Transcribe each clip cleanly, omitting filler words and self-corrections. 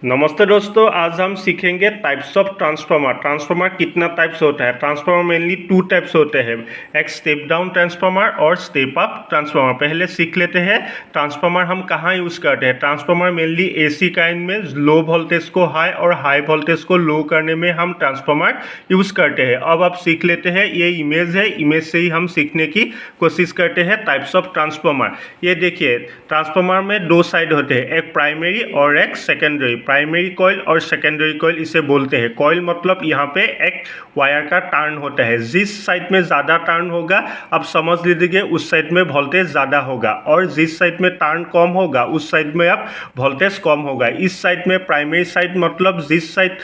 नमस्ते दोस्तों, आज हम सीखेंगे टाइप्स ऑफ ट्रांसफार्मर। ट्रांसफार्मर कितना टाइप्स होता है। ट्रांसफार्मर मेनली टू टाइप्स होते हैं, एक स्टेप डाउन ट्रांसफार्मर और स्टेप अप ट्रांसफार्मर। पहले सीख लेते हैं ट्रांसफार्मर हम कहाँ यूज़ करते हैं। ट्रांसफार्मर मेनली एसी काइंड में लो वोल्टेज को हाई और हाई वोल्टेज को लो करने में हम ट्रांसफार्मर यूज़ करते हैं। अब आप सीख लेते हैं, ये इमेज है, इमेज से ही हम सीखने की कोशिश करते हैं टाइप्स ऑफ ट्रांसफार्मर। ये देखिए, ट्रांसफार्मर में दो साइड होते हैं, एक प्राइमरी और एक सेकेंडरी। प्राइमरी कॉइल और सेकेंडरी कॉइल इसे बोलते हैं। कॉइल मतलब यहाँ पे एक वायर का टर्न होता है। जिस साइड में ज़्यादा टर्न होगा, अब समझ लीजिए उस साइड में वोल्टेज ज़्यादा होगा, और जिस साइड में टर्न कम होगा उस साइड में अब वोल्टेज कम होगा। इस साइड में प्राइमरी साइड मतलब जिस साइड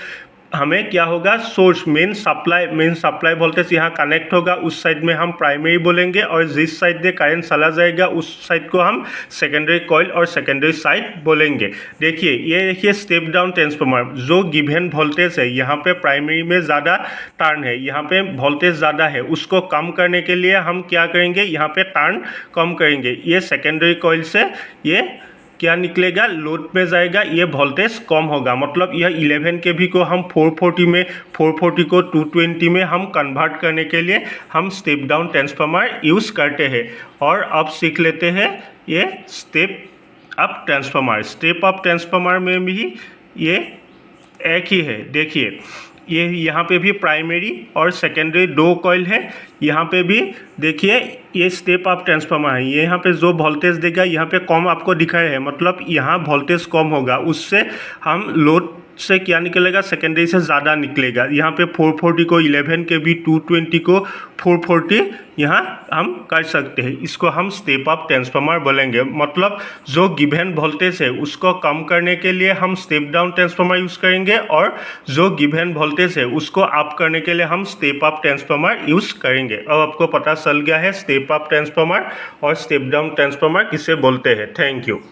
हमें क्या होगा, सोर्स मेन सप्लाई वोल्टेज यहाँ कनेक्ट होगा, उस साइड में हम प्राइमरी बोलेंगे, और जिस साइड से करंट चला जाएगा उस साइड को हम सेकेंडरी कॉइल और सेकेंडरी साइड बोलेंगे। देखिए, ये देखिए स्टेप डाउन ट्रांसफार्मर, जो गिवन वोल्टेज है यहाँ पे प्राइमरी में ज़्यादा टर्न है, यहाँ पे वोल्टेज ज़्यादा है, उसको कम करने के लिए हम क्या करेंगे, यहाँ पे टर्न कम करेंगे। ये सेकेंडरी कॉइल से ये क्या निकलेगा, लोड में जाएगा, ये वोल्टेज कम होगा। मतलब यह 11 kV को हम 440 में, 440 को 220 में हम कन्वर्ट करने के लिए हम स्टेप डाउन ट्रांसफार्मर यूज़ करते हैं। और अब सीख लेते हैं ये step up transformer. Step up transformer में भी ये एक ही है। देखिए, ये यहाँ पे भी प्राइमरी और सेकेंडरी दो कॉइल है। यहाँ पे भी देखिए, ये स्टेप अप ट्रांसफार्मर है। ये यहाँ पे जो वोल्टेज देगा यहाँ पे कम आपको दिखाया है, मतलब यहाँ वोल्टेज कम होगा, उससे हम लोड से क्या निकलेगा, सेकेंडरी से ज़्यादा निकलेगा। यहाँ पे 440 को 11 kV, 220 को 440 यहाँ हम कर सकते हैं। इसको हम स्टेप अप ट्रांसफार्मर बोलेंगे। मतलब जो गिवन वोल्टेज है उसको कम करने के लिए हम स्टेप डाउन ट्रांसफार्मर यूज़ करेंगे, और जो गिवन वोल्टेज है उसको अप करने के लिए हम स्टेप अप ट्रांसफार्मर यूज़ करेंगे। अब आपको पता चल गया है स्टेप अप ट्रांसफार्मर और स्टेप डाउन ट्रांसफार्मर किसे बोलते हैं। Thank you.